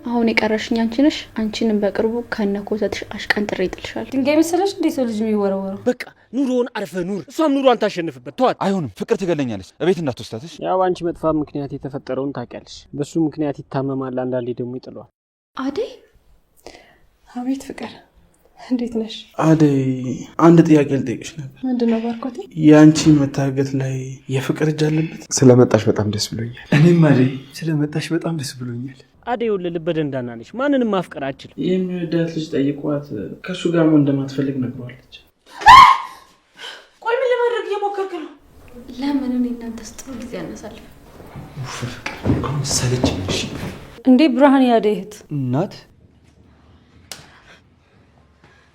አሁን የቀረሽኝ አንቺ ነሽ። አንቺንም በቅርቡ ከነኮተትሽ አሽቀንጥሬ ይጥልሻል። ድንጋይ መሰለሽ እንዴ ሰው ልጅ የሚወረወረው? በቃ ኑሮውን አርፈ ኑር፣ እሷም ኑሮዋን ታሸንፍበት። ተዋት። አይሆንም፣ ፍቅር ትገለኛለች። እቤት እንዳትወስዳትሽ። ያው አንቺ መጥፋት ምክንያት የተፈጠረውን ታውቂያለሽ። በሱ ምክንያት ይታመማል፣ አንዳንዴ ደግሞ ይጥለዋል። አደይ። አቤት ፍቅር፣ እንዴት ነሽ? አደይ አንድ ጥያቄ ልጠይቅሽ ነበር። ምንድነው ባርኮቴ? የአንቺ መታገት ላይ የፍቅር እጅ አለበት? ስለመጣሽ በጣም ደስ ብሎኛል። እኔም አደይ ስለመጣሽ በጣም ደስ ብሎኛል። አደይ ልብ ደንዳና ነች፣ ማንንም ማፍቀር አትችልም። የሚወዳት ልጅ ጠይቋት ከእሱ ጋር ምን እንደማትፈልግ ነግሯለች። ቆይ ምን ለማድረግ እየሞከርክ ነው? ለምን እኔ እናንተ ጥሩ ጊዜ አናሳልፍ? ፍቅር አሁን ሰለችኝ። እንዴ ብርሃን ያደይ እህት እናት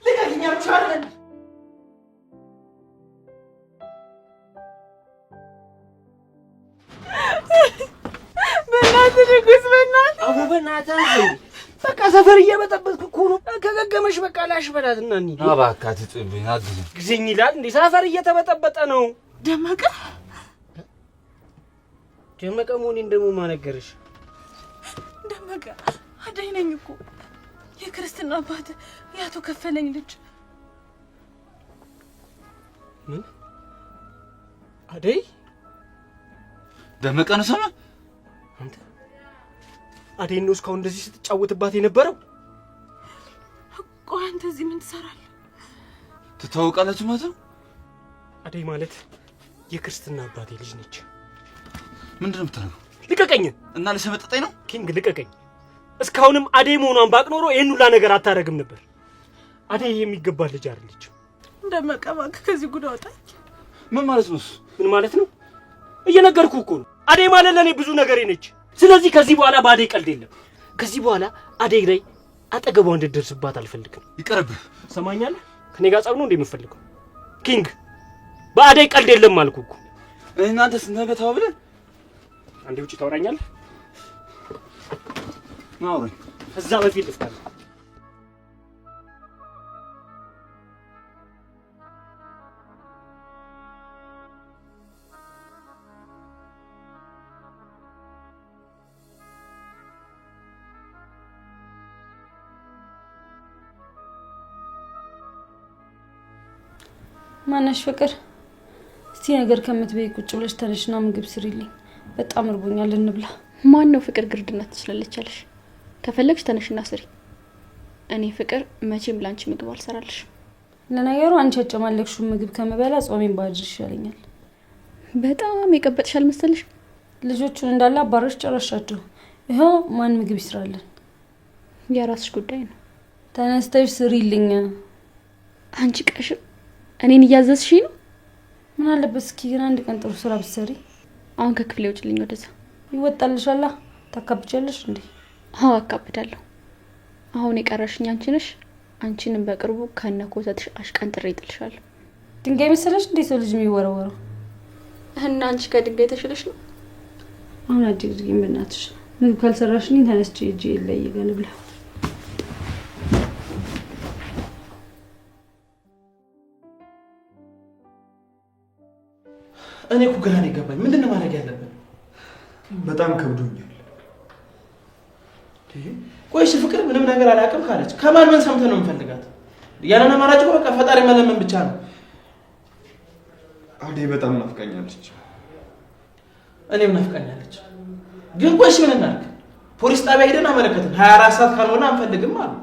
ልቀኛችኋለን። በእናትህ ንጉስ፣ በእናትህ አቡ፣ በእናትህ በቃ ሰፈር እየበጠበጥክ እኮ ነው። ከገገመሽ በቃ ላሽ በላትና እንሂድ። እባክህ አትጥብኝ፣ አግዘኝ። ግዘኝ ይላል እንዴ? ሰፈር እየተበጠበጠ ነው። ደመቀ መሆኔን ደግሞ ማነገርሽ? ደመቀ አደይ ነኝ እኮ የክርስትና አባት ያቶ ከፈለኝ ልጅ። ምን? አደይ ደመቀ ነው ስማ። አንተ አደይ ነው እስካሁን እንደዚህ ስትጫወትባት የነበረው? ቆይ አንተ እዚህ ምን ትሰራለህ? ትታወቃላችሁ ማለት ነው? አደይ ማለት የክርስትና አባቴ ልጅ ነች። ምንድን ነው የምትነግረው? ልቀቀኝ! እና ለሰመጠጠኝ ነው? ኪንግ ልቀቀኝ! እስካሁንም አደይ መሆኗን ባቅ ኖሮ ይሄን ሁላ ነገር አታረግም ነበር። አደይ የሚገባ ልጅ አይደለች። ደመቀ እባክህ ከዚህ ጉድ አውጣኝ። ምን ማለት ነው? ምን ማለት ነው? እየነገርኩህ እኮ ነው። አደይ ማለት ለኔ ብዙ ነገሬ ነች። ስለዚህ ከዚህ በኋላ በአደይ ቀልድ የለም። ከዚህ በኋላ አደይ ላይ አጠገቧ እንድትደርስባት አልፈልግም። ይቀርብህ። ሰማኛለህ? ከኔ ጋር ጸብ ነው እንደምፈልገው። ኪንግ በአደይ ቀልድ የለም አልኩህ እኮ። እናንተ ስንት ተባብለን አንዴ ውጪ ታወራኛለህ? ማውራኝ እዛ በፊት ልፍታለሁ። ማነሽ ፍቅር? እስቲ ነገር ከምትበይ ቁጭ ብለሽ ተነሽና ምግብ ስሪልኝ። በጣም እርቦኛል፣ እንብላ። ማን ነው ፍቅር ግርድነት ትችላለች አለሽ? ከፈለግሽ ተነሽና ስሪ። እኔ ፍቅር መቼም ላንቺ ምግብ አልሰራልሽ። ለነገሩ አንቺ ያጨማለቅሽው ምግብ ከመበላ ጾሜን ባድር ይሻለኛል። በጣም የቀበጥሻል መሰለሽ። ልጆቹን እንዳለ አባረሽ ጨረሻቸው። ይኸው ማን ምግብ ይስራልን? የራስሽ ጉዳይ ነው። ተነስተሽ ስሪልኝ። አንቺ ቀሽም እኔን እያዘዝሽኝ ነው። ምን አለበት እስኪ ግን አንድ ቀን ጥሩ ስራ ብትሰሪ። አሁን ከክፍሌ ውጭልኝ። ወደዛ ይወጣልሻል። ታካብቻለሽ እንዴ? አዎ አካብዳለሁ። አሁን የቀረሽኝ አንቺ ነሽ። አንቺንም በቅርቡ ከነኮተትሽ አሽቀንጥሬ ይጥልሻል። ድንጋይ መሰለሽ እንዴ ሰው ልጅ የሚወረወረው? እና አንቺ ከድንጋይ ተሽለሽ ነው። አሁን አድርጊኝ በእናትሽ። ምግብ ካልሰራሽኝ ተነስቼ እጄ ላይ ይገንብላ። እኔ እኮ ግራ ነው የገባኝ። ምንድን ነው ማድረግ ያለብን? በጣም ከብዶኛል። ቆይሽ ፍቅር ምንም ነገር አላውቅም ካለች ከማን ምን ሰምተህ ነው የምፈልጋት? ያለን አማራጭ እኮ በቃ ፈጣሪ መለመን ብቻ ነው። አደይ በጣም ናፍቃኛለች። እኔም ናፍቃኛለች። ግን ቆይሽ ምን እናድርግ? ፖሊስ ጣቢያ ሄደን አመለከትን። 24 ሰዓት ካልሆነ አንፈልግም አሉ።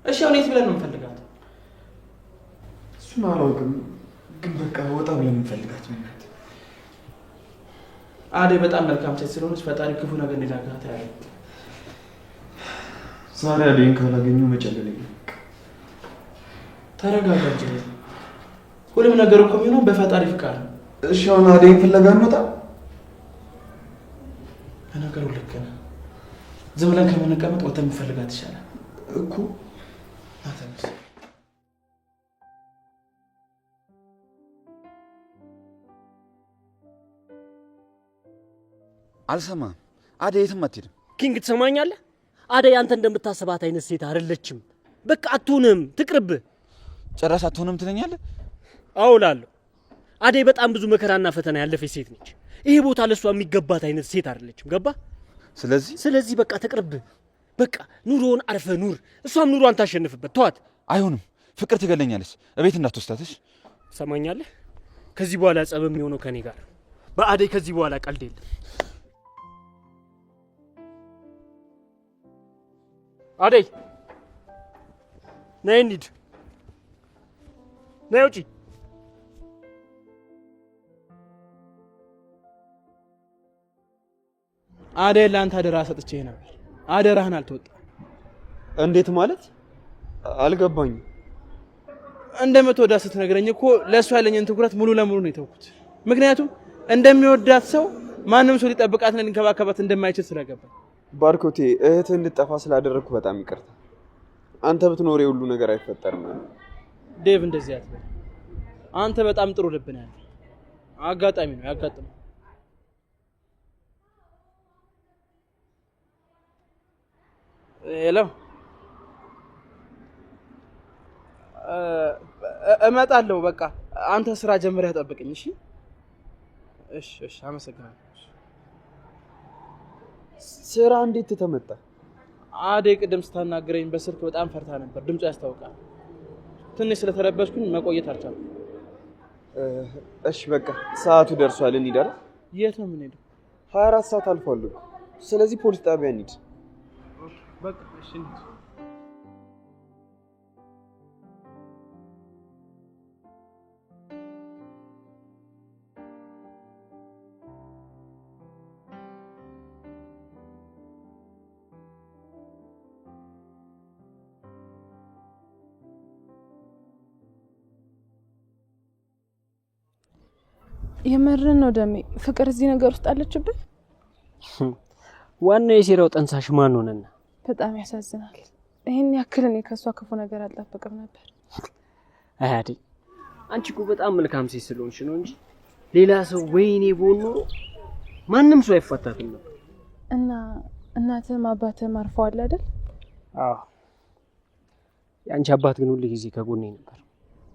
እሺ አሁን የት ብለን ነው የምፈልጋት? እሱን አላውቅም፣ ግን በቃ ወጣ ብለን እንፈልጋት። አደይ በጣም መልካም ሴት ስለሆነች ፈጣሪ ክፉ ነገር እንዲላጋት ያለ ዛሬ አደይን ካላገኘሁ መጨለል የለም። ተረጋጋ እንጂ ሁሉም ነገር እኮ የሚሆነው በፈጣሪ ፍቃድ ነው። እሺ አሁን አደይን ፍለጋ እንወጣ? በነገሩ ልክ ነህ። ዝም ብለን ከምንቀመጥ ወተን እንፈልጋት ይሻላል እኮ። አተምስ አልሰማም። አደይ የትም አትሄድም። ኪንግ ትሰማኛለህ? አደይ አንተ እንደምታስባት አይነት ሴት አይደለችም። በቃ አትሆንም፣ ትቅርብህ። ጭራሽ አትሆንም ትለኛለህ? አዎ እላለሁ። አደይ በጣም ብዙ መከራና ፈተና ያለፈች ሴት ነች። ይሄ ቦታ ለሷ የሚገባት አይነት ሴት አይደለችም። ገባ? ስለዚህ በቃ ትቅርብህ። በቃ ኑሮውን አርፈ ኑር፣ እሷም ኑሮዋን ታሸንፍበት። ተዋት። አይሆንም፣ ፍቅር ትገለኛለች። እቤት እንዳትወስዳትሽ። ሰማኛለህ? ከዚህ በኋላ ጸብ የሚሆነው ከኔ ጋር። በአደይ ከዚህ በኋላ ቀልድ የለም። አደይ ነይ እንሂድ። ነይ ውጪ። አደይ ለአንተ አደራ ሰጥቼህ ነበር። አደራህን አልተወጣም። እንዴት ማለት? አልገባኝም። እንደምትወዳት ስትነግረኝ እኮ ለእሷ ያለኝን ትኩረት ሙሉ ለሙሉ ነው የተውኩት። ምክንያቱም እንደሚወዳት ሰው ማንም ሰው ሊጠብቃትና ሊንከባከባት እንደማይችል ስለገባኝ። ባርኮቴ እህትህ እንድጠፋ ስላደረግኩ በጣም ይቅርታ። አንተ ብትኖር የሁሉ ነገር አይፈጠርም። ዴቭ እንደዚህ አትበል። አንተ በጣም ጥሩ ልብ ነህ። አጋጣሚ ነው ያጋጥመው። ሄሎ፣ እመጣለሁ። በቃ አንተ ስራ ጀምረህ ጠብቀኝ። እሺ እሺ፣ አመሰግናለሁ። ስራ እንዴት ተመጣ? አደይ ቅድም ስታናግረኝ በስልክ በጣም ፈርታ ነበር። ድምጿ ያስታውቃል። ትንሽ ስለተረበሽኩኝ መቆየት አልቻልኩም። እሺ በቃ ሰዓቱ ደርሷል፣ እንሂድ አይደል? የት ነው የምንሄደው? 24 ሰዓት አልፏል። ስለዚህ ፖሊስ ጣቢያ እንሂድ። በቃ እሺ እንሂድ። የመረን ነው ደሜ። ፍቅር እዚህ ነገር ውስጥ አለችብን። ዋናው የሴራው ጠንሳሽ ማን ሆነና? በጣም ያሳዝናል። ይሄን ያክል እኔ ከሷ ክፉ ነገር አልጠብቅም ነበር። አያዲ አንቺ እኮ በጣም መልካም ሴት ስለሆንሽ ነው እንጂ ሌላ ሰው ወይኔ ቦኖ ማንም ሰው አይፋታትም ነበር። እና እናትህም አባትህም አርፈዋል አይደል? አዎ። ያንቺ አባት ግን ሁሉ ጊዜ ከጎኔ ነበር።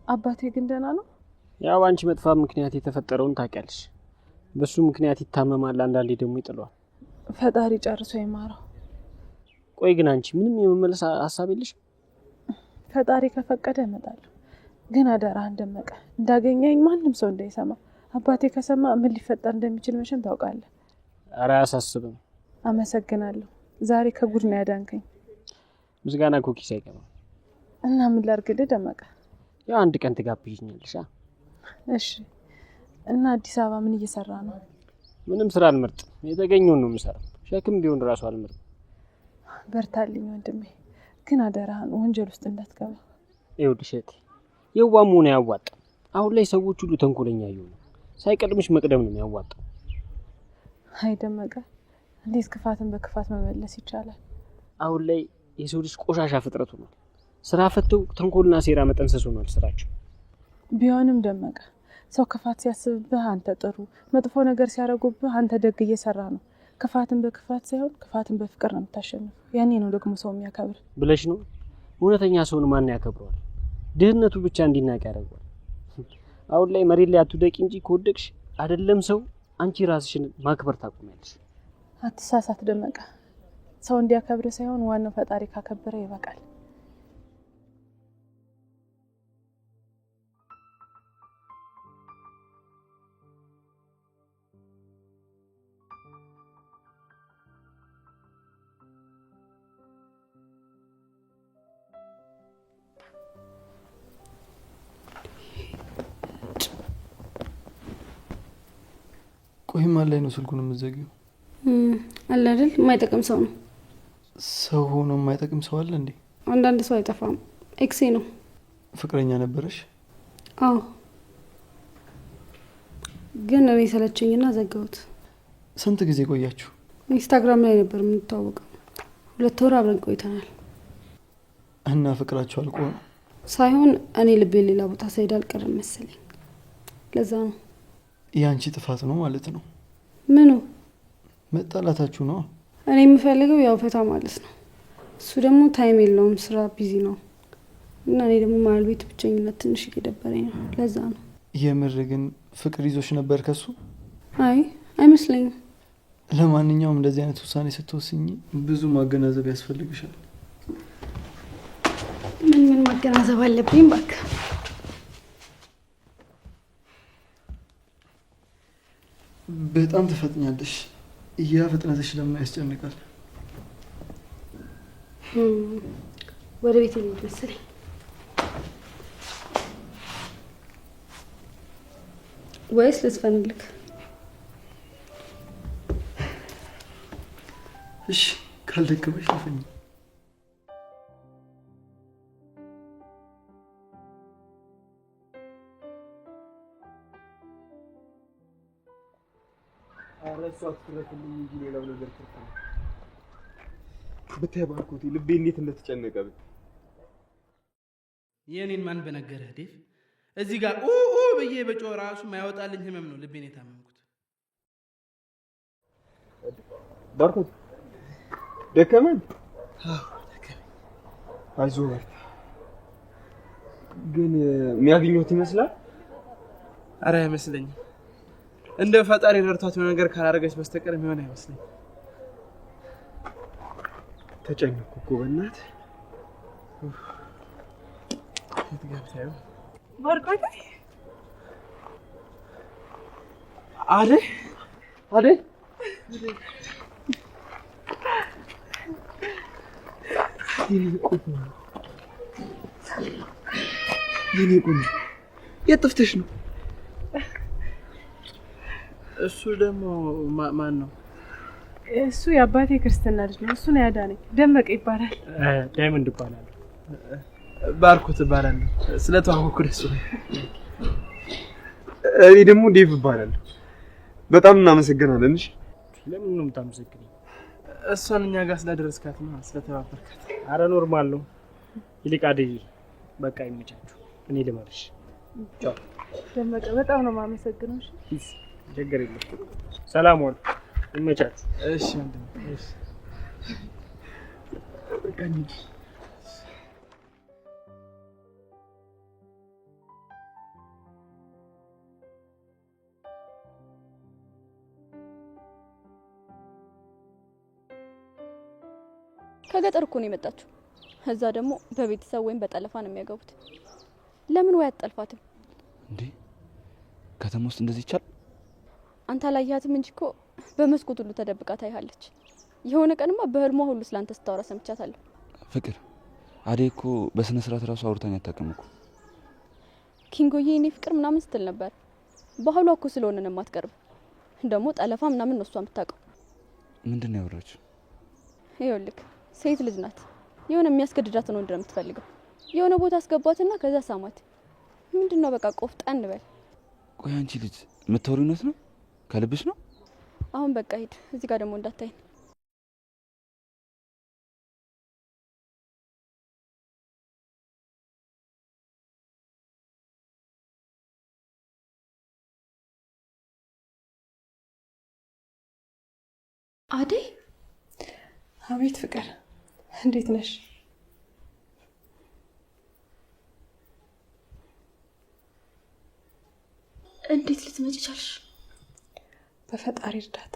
አባቴ ግን ደህና ነው? ያው አንቺ መጥፋት ምክንያት የተፈጠረውን ታውቂያለሽ። በሱ ምክንያት ይታመማል፣ አንዳንዴ ደግሞ ይጥለዋል። ፈጣሪ ጨርሶ ይማረው። ቆይ ግን አንቺ ምንም የመመለስ ሐሳብ የለሽም? ፈጣሪ ከፈቀደ እመጣለሁ። ግን አደራህን ደመቀ እንዳገኘኝ ማንም ሰው እንዳይሰማ። አባቴ ከሰማ ምን ሊፈጠር እንደሚችል መቼም ታውቃለህ። ኧረ አያሳስብም። አመሰግናለሁ። ዛሬ ከጉድ ነው ያዳንከኝ። ምስጋና እኮ ኪስ አይገባም። እና ምን ላድርግልህ ደመቀ? ያው አንድ ቀን ትጋብዥኛለሽ። እሺ። እና አዲስ አበባ ምን እየሰራ ነው? ምንም ስራ አልመርጥም። የተገኘውን ነው የምሰራው። ሸክም ቢሆን ራሱ አልመርጥም። በርታልኝ ወንድሜ። ግን አደራህን ወንጀል ውስጥ እንዳትገባ። ይኸውልሽ እህቴ፣ የዋህ መሆን አያዋጣም። አሁን ላይ ሰዎች ሁሉ ተንኮለኛ እየሆኑ ሳይቀድምሽ መቅደም ነው የሚያዋጣው። አይ ደመቀ፣ እንዴት ክፋትን በክፋት መመለስ ይቻላል? አሁን ላይ የሰው ልጅ ቆሻሻ ፍጥረት ሆኗል። ስራ ፈተው ተንኮልና ሴራ መጠንሰስ ሆኗል ስራቸው። ቢሆንም ደመቀ፣ ሰው ክፋት ሲያስብብህ አንተ ጥሩ፣ መጥፎ ነገር ሲያደርጉብህ አንተ ደግ እየሰራ ነው። ክፋትን በክፋት ሳይሆን ክፋትን በፍቅር ነው የምታሸንፈው። ያኔ ነው ደግሞ ሰው የሚያከብር ብለሽ ነው። እውነተኛ ሰውን ማን ያከብረዋል? ድህነቱ ብቻ እንዲናቅ ያደርገዋል። አሁን ላይ መሬት ላይ አትውደቂ እንጂ ከወደቅሽ አይደለም ሰው አንቺ ራስሽን ማክበር ታቆሚያለሽ። አትሳሳት ደመቀ። ሰው እንዲያከብር ሳይሆን ዋናው ፈጣሪ ካከበረ ይበቃል። ቆይ ማን ላይ ነው ስልኩን የምትዘጊው? አለ አይደል? የማይጠቅም ሰው ነው። ሰው ሆኖ የማይጠቅም ሰው አለ እንዴ? አንዳንድ ሰው አይጠፋም። ኤክሴ ነው። ፍቅረኛ ነበረሽ? አዎ፣ ግን እኔ ሰለቸኝና ዘጋሁት። ስንት ጊዜ ቆያችሁ? ኢንስታግራም ላይ ነበር የምንተዋወቀው። 2 ወር አብረን ቆይተናል። እና ፍቅራችሁ አልቆ ነው? ሳይሆን እኔ ልቤ ሌላ ቦታ ሳይሄድ አልቀረም መሰለኝ። ለዛ ነው። ያንቺ ጥፋት ነው ማለት ነው? ምኑ? መጣላታችሁ ነው? እኔ የምፈልገው ያው ፈታ ማለት ነው። እሱ ደግሞ ታይም የለውም፣ ስራ ቢዚ ነው። እና እኔ ደግሞ መሀል ቤት ብቸኝነት ትንሽ እየደበረኝ ነው። ለዛ ነው። የምር ግን ፍቅር ይዞሽ ነበር ከሱ? አይ አይመስለኝም። ለማንኛውም እንደዚህ አይነት ውሳኔ ስትወስኝ ብዙ ማገናዘብ ያስፈልግሻል። ምን ማገናዘብ አለብኝ እባክህ? በጣም ትፈጥኛለሽ። ያ ፍጥነትሽ ለምን ያስጨንቃል? ወደ ቤት ልሂድ መሰለኝ። ወይስ ልዝፈንልክ? እሺ ካልደከመሽ ልፈኝ። አረሷ ትረፍልኝ እንጂ ሌላው ነገር ትርፍ ነው። ብታይ ባርኮቴ ልቤ እንዴት እንደተጨነቀ የኔን ማን በነገረህ ዴቭ? እዚህ ጋር ብዬ በጮህ ራሱ ማያወጣልኝ ህመም ነው ልቤን የታመምኩት። ባርኮቴ ደከመን? አይዞህ በርታ። ግን የሚያገኘት ይመስላል? አረ አይመስለኝም። እንደ ፈጣሪ ረድቷት የሆነ ነገር ካላደረገች በስተቀር የሚሆን አይመስለኝም። ተጨነኩ እኮ በእናትህ። ትገብታዩ ባርኮቴ አደይ የኔ ቆንጆ የት ጠፍተሽ ነው? እሱ ደግሞ ማን ነው? እሱ የአባቴ ክርስትና ልጅ ነው። እሱ ነው ያዳነኝ። ደመቀ ይባላል። ዳይመንድ ይባላል። ባርኮት እባላለሁ። ስለተዋወቅኩ ደስ ብሎኝ። እኔ ደግሞ ዴቭ እባላለሁ። በጣም እናመሰግናለን። እሺ ለምን ነው የምታመሰግነኝ? እሷን እኛ ጋር ስለደረስካት ነው ስለተባበርካት። አረ ኖርማል ነው። ይልቅ አደይ በቃ ይመቻችሁ። እኔ ልመርሽ። ቻው ደመቀ በጣም ነው የማመሰግነው። እሺ ችግር የለም። ሰላም ዋሉ። ይመቻችሁ። እሺ ወንድም። እሺ በቃ እንሂድ። ከገጠር እኮ ነው የመጣችው። እዛ ደግሞ በቤተሰብ ወይም በጠለፋ ነው የሚያገቡት። ለምን ወይ አትጠልፋትም እንዴ? ከተማ ውስጥ እንደዚህ ይቻላል? አንተ አላየሃትም እንጂ እኮ በመስኮት ሁሉ ተደብቃ ታይሃለች። የሆነ ቀንማ በህልሟ ሁሉ ስላንተ ስታወራ ሰምቻታለሁ። ፍቅር አደይ እኮ በስነ ስርዓት ራሱ አውርታኝ አታውቅም እኮ። ኪንጎዬ እኔ ፍቅር ምናምን ስትል ነበር። ባህሏ እኮ ስለሆነ ነው የማትቀርብ። ደግሞ ጠለፋ ምናምን ነው እሷ የምታውቀው። ምንድን ነው ያወራችው? ይኸውልህ ሴት ልጅ ናት። የሆነ የሚያስገድዳት ነው እንደምትፈልገው። የሆነ ቦታ አስገባትና ከዛ ሳማት። ምንድነው በቃ ቆፍጣን በል። ቆይ አንቺ ልጅ የምታወሪው እውነት ነው? ከልብሽ ነው? አሁን በቃ ሂድ። እዚህ ጋር ደግሞ እንዳታይን። አደይ። አቤት ፍቅር፣ እንዴት ነሽ? እንዴት ልትመጪ ቻልሽ? በፈጣሪ እርዳታ።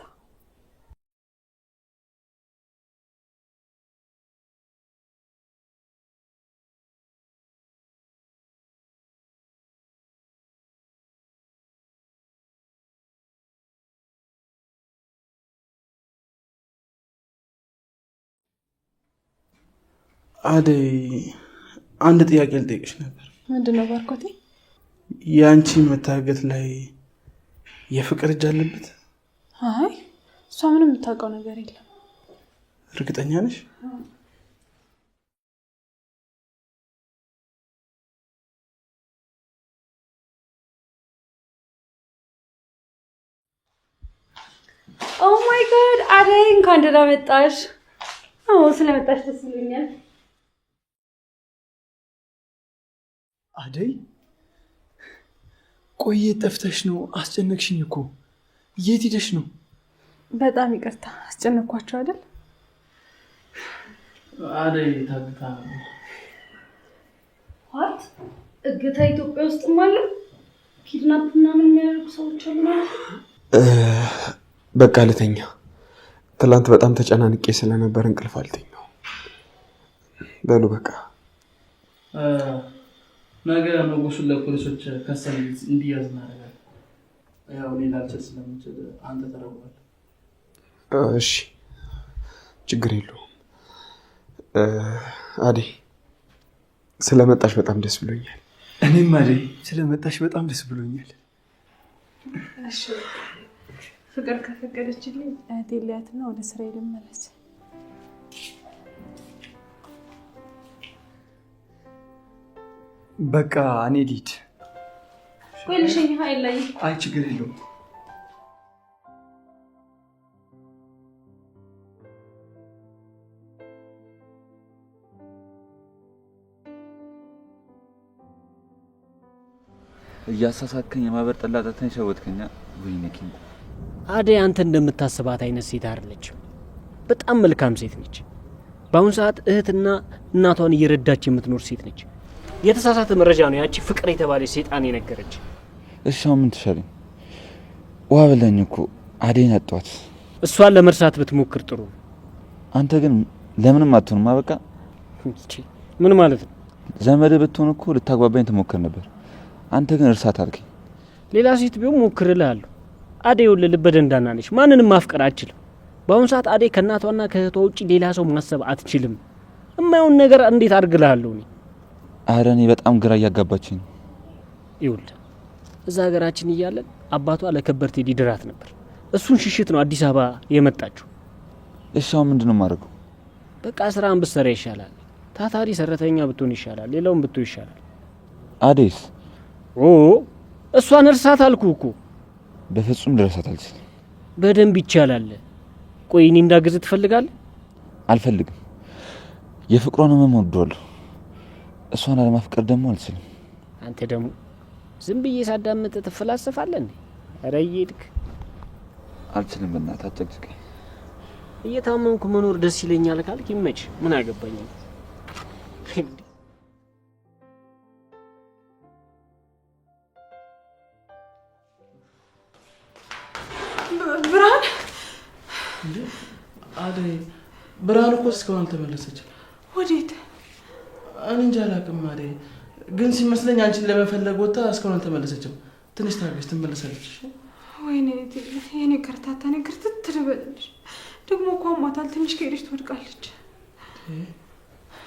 አደይ አንድ ጥያቄ ልጠይቅሽ ነበር። ምንድነው ባርኮቴ? የአንቺ መታገት ላይ የፍቅር እጅ አለበት? አይ እሷ ምንም የምታውቀው ነገር የለም። እርግጠኛ ነሽ? ኦ ማይ ጋድ አደይ እንኳን ደህና መጣሽ። ስለመጣሽ ደስ ይለኛል። አደይ ቆይ ጠፍተሽ ነው? አስጨነቅሽኝ እኮ። የት ሄደሽ ነው? በጣም ይቅርታ አስጨነቅኳቸው አይደል? አደይ ታግታ ነው። ዋት? እግታ ኢትዮጵያ ውስጥም አለ? ኪድናፕ ምናምን የሚያደርጉ ሰዎች አሉ ማለት ነው? በቃ ልተኛ። ትላንት በጣም ተጨናንቄ ስለነበር እንቅልፍ አልተኛው። በሉ በቃ ነገ ንጉሱን ለፖሊሶች ከሰን እንዲያዝ እናደርጋለን። ያው ሌላ ልችል ስለምችል አንተ ተረጋጋ። እሺ ችግር የለውም። አዴ ስለመጣሽ በጣም ደስ ብሎኛል። እኔም አዴ ስለመጣሽ በጣም ደስ ብሎኛል። እሺ ፍቅር ከፈቀደችልኝ እህቴ ሊያትና ወደ ስራ ልመለስ። በቃ እኔ ልሂድ። ቆይ ልሽኝ ኃይል ላይ አይ ችግር የለውም። እያሳሳከኝ የማህበር ጠላጠተኝ ሸወትከኛ። ወይኔ ኪንጎ አደይ አንተ እንደምታስባት አይነት ሴት አይደለችም። በጣም መልካም ሴት ነች። በአሁኑ ሰዓት እህትና እናቷን እየረዳች የምትኖር ሴት ነች። የተሳሳተ መረጃ ነው ያቺ ፍቅር የተባለች ሴጣን የነገረች። እሺ አሁን ምን ትሻለኝ? ውሃ በላኝ እኮ አደይን አጧት። እሷን ለመርሳት ብትሞክር ጥሩ። አንተ ግን ለምንም አትሆንም። በቃ ምን ማለት ነው? ዘመድ ብትሆን እኮ ልታግባባኝ ትሞክር ነበር። አንተ ግን እርሳት አልከኝ። ሌላ ሴት ቢሆን ሞክርልሃለሁ። አደይ ልበ ደንዳና ነች። ማንንም ማፍቀር አትችልም። በአሁኑ ሰዓት አደይ ከእናቷና ከእህቷ ውጭ ሌላ ሰው ማሰብ አትችልም። እማይሆን ነገር እንዴት አድርግልሃለሁ እኔ? ኧረ እኔ በጣም ግራ እያጋባችኝ ነው። ይኸውልህ እዛ ሀገራችን እያለን አባቷ ለከበርቴ ሊድራት ነበር። እሱን ሽሽት ነው አዲስ አበባ የመጣችው። እሺ አሁን ምንድነው የማደርገው? በቃ ስራን ብትሰራ ይሻላል። ታታሪ ሰራተኛ ብትሆን ይሻላል። ሌላውን ብትሆን ይሻላል። አደይስ? እሷን እርሳት አልኩ እኮ። በፍጹም ልረሳት አልችልም። በደንብ ይቻላል። ቆይ እኔ እንዳግዝ ትፈልጋለህ? አልፈልግም። የፍቅሯን ህመም ወደዋለሁ። እሷን አለማፍቀር ደግሞ አልችልም። አንተ ደግሞ ዝም ብዬ ሳዳምጥ ትፈላሰፋለህ እንዴ? ኧረ እየሄድክ አልችልም። በእናትህ አትጨቅጭቀኝ። እየታመምኩ መኖር ደስ ይለኛል ካልክ ይመች። ምን አገባኝ? ብርሃን አደይ ብርሃን እኮ እስካሁን አልተመለሰችም። ወዴት? እኔ እንጃ አላውቅም። አደይ ግን ሲመስለኝ አንቺን ለመፈለግ ወጣ እስካሁን አልተመለሰችም። ትንሽ ታገሽ፣ ትመለሳለች። ወይኔ የኔ ከርታታ ነገር ትትልበልሽ ደግሞ እኮ አሟታል። ትንሽ ከሄደች ትወድቃለች።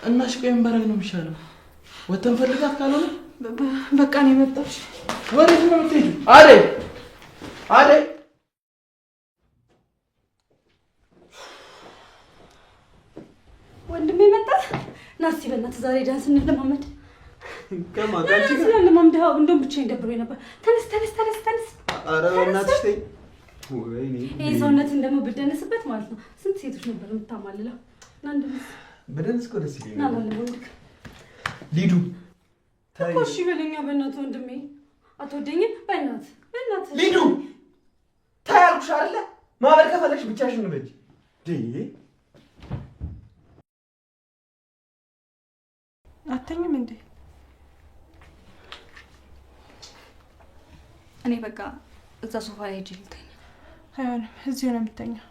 እናሽ ቆይ ምን ባረግ ነው የሚሻለው? ወተን ፈልጋት ካልሆነ በቃ ነው የመጣች። ወዴት ነው የምትሄጂው? አደይ አደይ ወንድሜ መጣ። ናስቲ በእናትህ ዛሬ ዳንስ እንለማመድ። ከማን ጋር እንለማመድ? እንደውም ብቻዬን ደብሮኝ ነበር። ተነስ ተነስ ተነስ ተነስ። ኧረ በእናትሽ ተይ። ወይኔ ይሄ ሰውነትን ደግሞ ብደነስበት ማለት ነው። ስንት ሴቶች ነበር የምታማልለው። ናንድ በደንስ እኮ ደስ ይለኛል። ናናለ ወንድክ ሊዱ እኮ እሺ በለኛ በእናትህ ወንድሜ። አትወደኝም? በእናትህ ሊዱ ታይ አልኩሽ አይደለ? ማበል ከፈለግሽ ብቻሽን ነች። አተኝም እንዴ? እኔ በቃ እዛ ሶፋ ላይ ሄጄ ልተኛ። አይሆንም፣ እዚሁ ነው የምተኛው።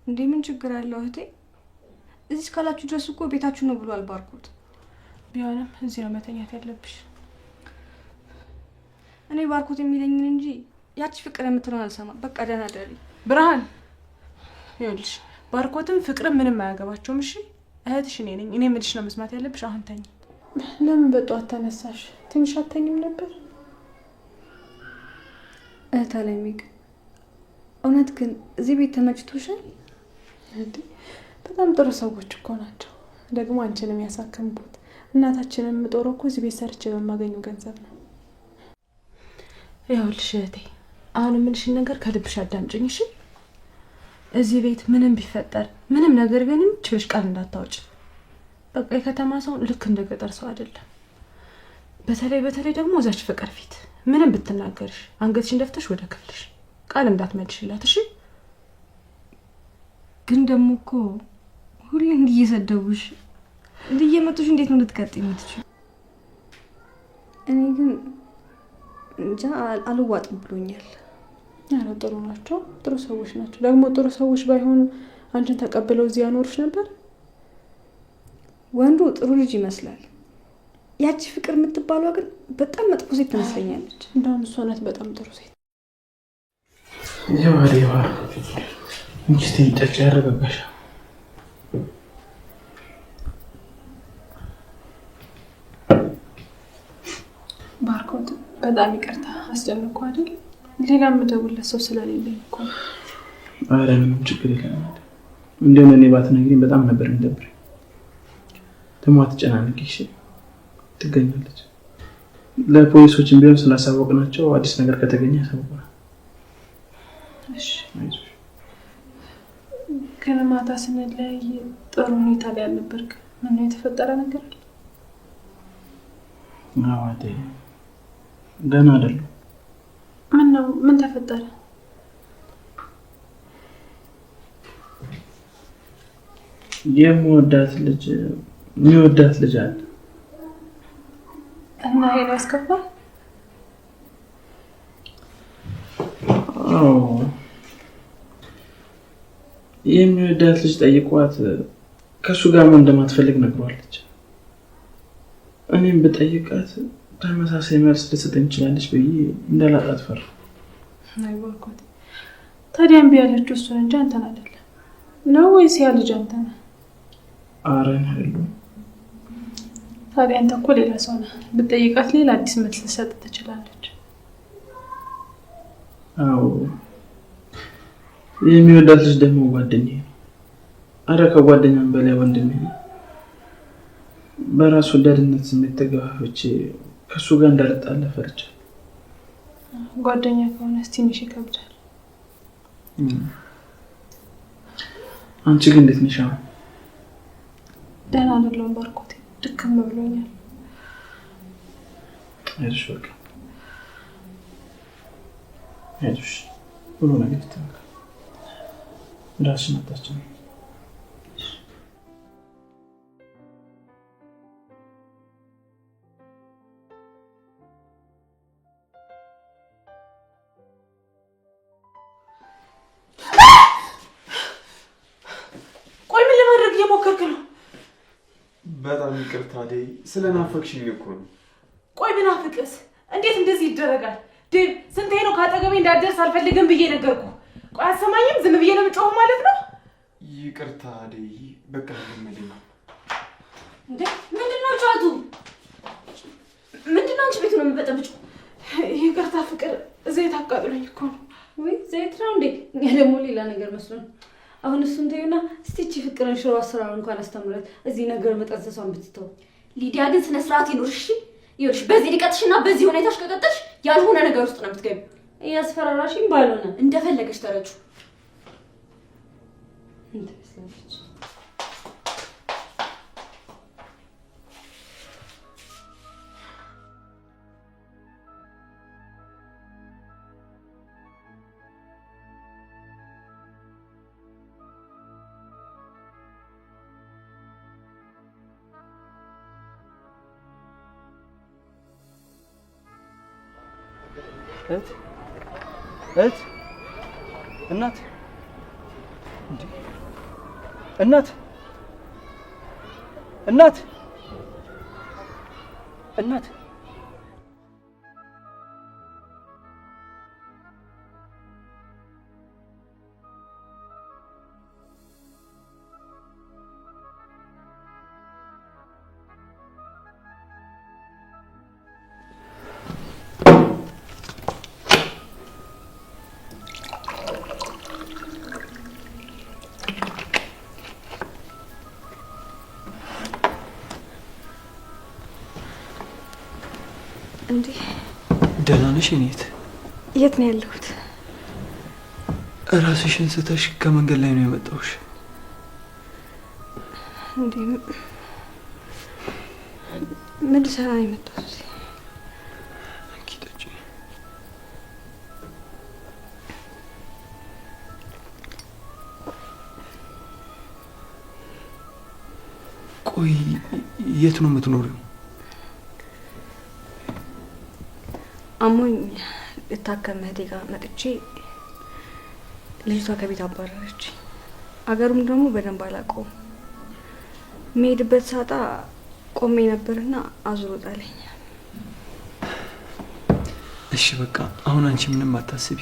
እንዴ ምን ችግር አለው እህቴ? እዚህ እስካላችሁ ድረስ እኮ ቤታችሁ ነው ብሏል ባርኮት። ቢሆንም እዚህ ነው መተኛት ያለብሽ። እኔ ባርኮት የሚለኝን እንጂ ያቺ ፍቅር የምትለውን አልሰማም። በቃ ደህና ደሪ ብርሃን። ይኸውልሽ ባርኮትም ፍቅርም ምንም አያገባቸውም። እሺ እህትሽ እኔ ነኝ። እኔ የምልሽ ነው መስማት ያለብሽ። አሁን ተኝ። ለምን በጠዋት ተነሳሽ? ትንሽ አተኝም ነበር? እህት አለሚቅ እውነት ግን እዚህ ቤት ተመችቶሻል? በጣም ጥሩ ሰዎች እኮ ናቸው። ደግሞ አንቺንም ያሳከምኩት እናታችንን የምጦረው እኮ እዚህ ቤት ሰርቼ በማገኘው ገንዘብ ነው። ይኸውልሽ እህቴ አሁን የምልሽን ነገር ከልብሽ አዳምጪኝ እሺ? እዚህ ቤት ምንም ቢፈጠር ምንም ነገር ግን ችለሽ ቃል እንዳታወጪ። በቃ የከተማ ሰው ልክ እንደ ገጠር ሰው አይደለም። በተለይ ደግሞ እዛች ፍቅር ፊት ምንም ብትናገርሽ አንገትሽን ደፍተሽ ወደ ክፍልሽ ቃል እንዳትመልሽላት እሺ? ግን ደግሞ እኮ ሁሌ እንዲየሰደቡሽ እንዲየመጡሽ እንዴት ነው ልትቀጥይ የምትችይው? እኔ ግን እንጃ አልዋጥም ብሎኛል። ኧረ ጥሩ ናቸው፣ ጥሩ ሰዎች ናቸው። ደግሞ ጥሩ ሰዎች ባይሆኑ አንቺን ተቀብለው እዚህ ያኖሩሽ ነበር። ወንዱ ጥሩ ልጅ ይመስላል። ያቺ ፍቅር የምትባለው ግን በጣም መጥፎ ሴት ትመስለኛለች። እንደውም እሷ ናት በጣም ጥሩ ሴት። ይዋ እንጂ ጠጭ ያረጋጋሽ። ባርኮት በጣም ይቅርታ አስጨነቅኩ አይደል? ሌላ የምደውልለት ሰው ስለሌለኝ እኮ። ኧረ ምንም ችግር የለም። እንደውም እኔ ባትነግሪኝ በጣም ነበር የሚደብረኝ። ደግሞ አትጨናነቂ እሺ? ትገኛለች። ለፖሊሶችም ቢሆን ስላሳወቅናቸው አዲስ ነገር ከተገኘ ያሳውቁናል። እሺ። ግን ማታ ስንለያይ ጥሩ ሁኔታ ላይ አልነበርክም። ምነው የተፈጠረ ነገር አለ? አዎ አደይ፣ ገና አይደለም። ምነው? ምን ተፈጠረ? የሚወዳት ልጅ አለ እና ይሄን ያስከፋል? አዎ፣ የሚወዳት ልጅ ጠይቋት ከሱ ጋር ምን እንደማትፈልግ ነግሯለች። እኔም ብጠይቃት ተመሳሳይ መልስ ልትሰጠኝ ትችላለች ብዬ እንዳላጣት ፈራሁ። አይ ባርኮት፣ ታዲያ እምቢ ያለችው እሱን እንጂ አንተን አይደለም ነው ወይስ ያ ልጅ አንተ ነህ? ኧረ እኔ አይደለሁም። ታዲያ አንተ እኮ ሌላ ሰው ነህ። ብጠይቃት ሌላ አዲስ መልስ ልትሰጥ ትችላለች። አዎ፣ የሚወዳት ልጅ ደግሞ ጓደኛዬ ነው። ኧረ ከጓደኛም በላይ ወንድሜ ነው። በራስ ወዳድነት ስሜት ተገፋፍቼ ከሱ ጋር እንዳልጣላ ፈርቻለሁ። ጓደኛ ከሆነ ትንሽ ይከብዳል። አንቺ ግን እንዴት ነሽ? ደህና አይደለሁም ባርኮቴ፣ ድክም ብሎኛል። አይዞሽ በቃ አይዞሽ፣ ሁሉ ነገር ይስተካከላል። ራስሽን አታስጨንቂ። ቆይ ምን ለማድረግ እየሞከርክ ነው? በጣም ይቅርታ አደይ፣ ስለናፈቅሽኝ እኮ ነው። ቆይ ብናፍቅስ እንዴት እንደዚህ ይደረጋል? ዴቭ፣ ስንቴ ነው ካጠገቤ እንዳትደርስ አልፈልግም ብዬ ነገርኩ። ቆይ አሰማኝም? ዝም ብዬ ነው የምጮኸው ማለት ነው? ይቅርታ አደይ፣ በቃ ልመድ ነው። እንዴ ምንድነው ጫቱ? ምንድነው አንቺ ቤት ነው የምበጠብጭው? ይቅርታ ፍቅር፣ ዘይት አቃጥሎኝ እኮ ነው። ወይ ዘይት ነው እንዴ? እኛ ደግሞ ሌላ ነገር መስሎን። አሁን እሱን ተይውና እስቲ እቺ ፍቅርን ሽሮ አሰራሩ እንኳን አስተምረት። እዚህ ነገር መጠንሰሷን ብትተው። ሊዲያ ግን ስነ ስርዓት ይኖርሽ። ይኸውልሽ በዚህ ሊቀጥሽና በዚህ ሁኔታሽ ከቀጠልሽ ያልሆነ ነገር ውስጥ ነው የምትገቢው። እያስፈራራሽኝ ባልሆነ እንደፈለገሽ ተረጩ። እንትስለች እህት እናት እናት እናት እናት እንዴ ደህና ነሽ? እኔት የት ነው ያለሁት? ራስሽን ስተሽ ከመንገድ ላይ ነው የመጣሁሽ። እንዴ ምን ልሰራ ነው የመጣሁት? ኪታጭ ቆይ የት ነው የምትኖሪው? አሞኝ ልታከም እህቴ ጋር መጥቼ ልጅቷ ከቤት አባረረች። አገሩም ደግሞ በደንብ አላውቀውም። የምሄድበት ሳጣ ቆሜ ነበርና አዙሮ ጣለኝ። እሺ በቃ አሁን አንቺ ምንም አታስቢ።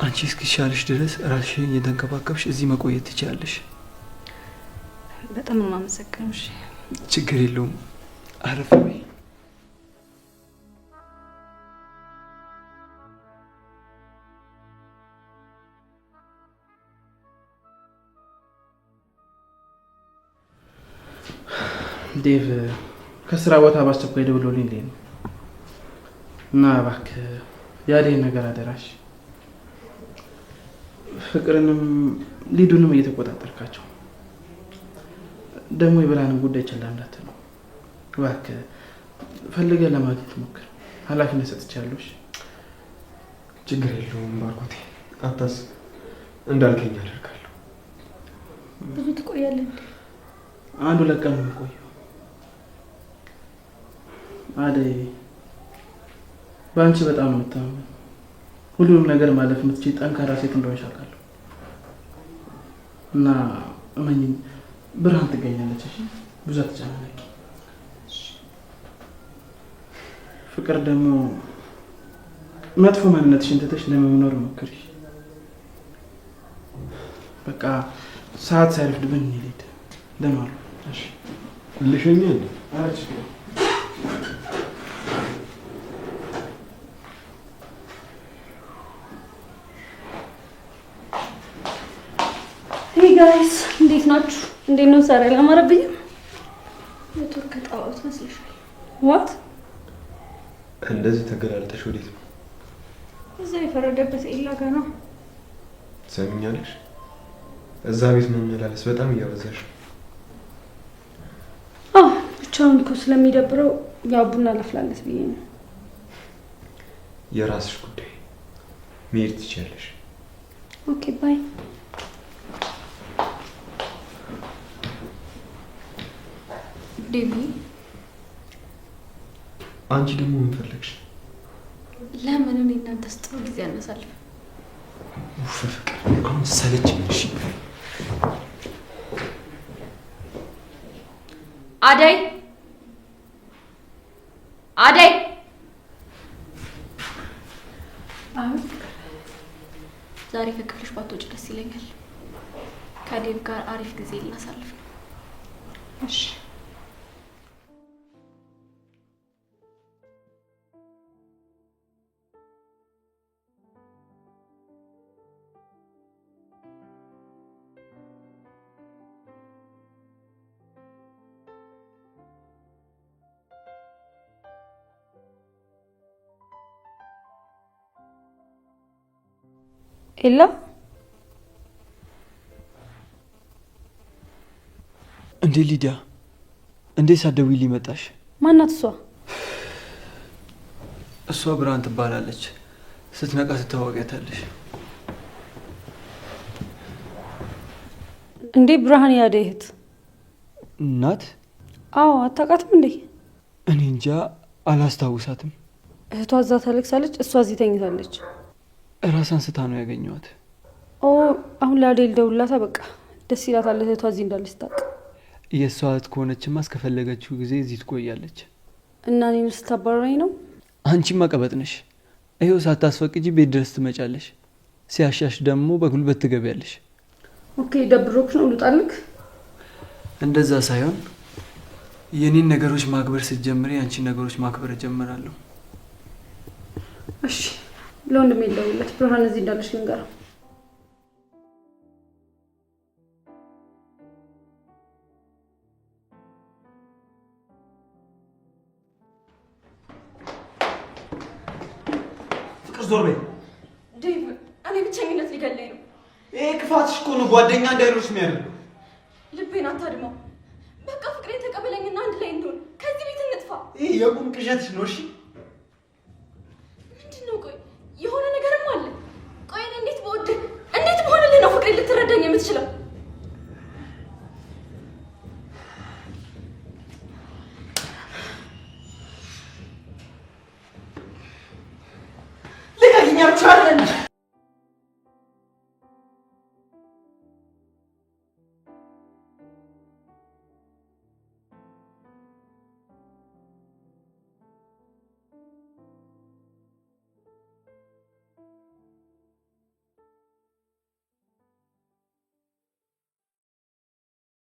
አንቺ እስኪሻልሽ ድረስ ራስሽን እየተንከባከብሽ እዚህ መቆየት ትችላለሽ። በጣም ነው የማመሰግነው። እሺ ችግር የለውም። አረፍ በይ። ዴቭ ከስራ ቦታ ባስቸኳይ ደውሎልኝ ነው እና እባክህ ያለኝ ነገር አደራሽ። ፍቅርንም ሊዱንም እየተቆጣጠርካቸው ደግሞ የብርሃንን ጉዳይ ችላ እንዳትል ነው። እባክህ ፈልገህ ለማግኘት ሞክር። ኃላፊነት ሰጥቻለሁ። ችግር የለውም ባርኮቴ፣ አታስብ። እንዳልከኝ አደርጋለሁ። ብዙ ትቆያለህ? 1-2 ቀን ነው የምቆየው። አደይ በአንቺ በጣም ነው የምታምነው። ሁሉንም ነገር ማለፍ የምትችይ ጠንካራ ሴት እንደሆነሽ አውቃለሁ እና እመኝኝ ብርሃን ትገኛለች። እሺ ብዙ አትጨናነቂ። ፍቅር ደግሞ መጥፎ ማንነትሽን ትተሽ ለመኖር ሞክሪ። በቃ ሰዓት ሳይረፍድብን እንሂድ። ደህና ዋሉ። እሺ ልሸኛ እንዴ? አረች ሄይ ጋይስ እንዴት ናችሁ? እንዴት ነው? ዛሬ አላማረብኝም? የቱርክ ጣዖት መስልሻል። ዋት እንደዚህ ተገላልጠሽ ወዴት ነው? እዛ የፈረደበት ኤላ ጋር ነው። ትሰሚኛለሽ? እዛ ቤት መመላለስ በጣም እያበዛሽ ነው። ብቻውን እኮ ስለሚደብረው ያው ቡና ላፍላለት ብዬ ነው። የራስሽ ጉዳይ፣ መሄድ ትችያለሽ። ኦኬ ባይ። ዴቪ አንቺ ደግሞ ምን ፈለግሽ? ለምን እኔ እናንተ ጥሩ ጊዜ አናሳልፍ? ፍቅር አሁን ሰለችኝ። እሺ አደይ አደይ፣ ዛሬ ከክፍልሽ ባትወጪ ደስ ይለኛል። ከዴቭ ጋር አሪፍ ጊዜ ልናሳልፍ ነው። እሺ ኤላ እንዴ ሊዲያ፣ እንዴት ሳትደውይልኝ መጣሽ? ማናት እሷ? እሷ ብርሃን ትባላለች። ስትነቃ ትታወቂያታለሽ። እንዴ ብርሃን ያደይ እህት ናት? አዎ አታውቃትም እንዴ? እኔ እንጃ አላስታውሳትም። እህቷ እዛ ታለቅሳለች፣ እሷ እዚህ ተኝታለች። እራሷን ስታ ነው ያገኘኋት። አሁን ለአደይ ልደውልላታ። በቃ ደስ ይላታል እህቷ እዚህ እንዳለች ታውቅ። የእሷ እህት ከሆነችማ እስከፈለገችው ጊዜ እዚህ ትቆያለች። እና እኔን ስታባረረኝ ነው? አንቺማ ቀበጥ ነሽ። ይኸው ሳታስፈቅጂ ቤት ድረስ ትመጫለሽ። ሲያሻሽ ደግሞ በጉልበት ትገቢያለሽ። ኦኬ ደብሮክ ነው ልውጣልክ? እንደዛ ሳይሆን የኔን ነገሮች ማክበር ስትጀምሪ አንቺን ነገሮች ማክበር እጀምራለሁ። እሺ ለወንድሜ ልደውልለት። ብርሃን እዚህ እንዳለች ልንገረው። ፍቅር ዞር በይ። ዴቭ እኔ ብቸኝነት ሊገለኝ ነው። ይሄ ክፋትሽ እኮ ነው ጓደኛ እንዳይኖርሽ የሚያደርገው። ልቤን አታድማው። በቃ ፍቅሬን ተቀበለኝና አንድ ላይ እንሆን። ከዚህ ቤት እንጥፋ። ይሄ የቁም ቅዠትሽ ነው። እሺ ምንድነው? ቆይ የሆነ ነገርም አለ። ቆይ እኔ እንዴት በወድህ እንዴት በሆነልህ ነው ፍቅሬን ልትረዳኝ የምትችለው?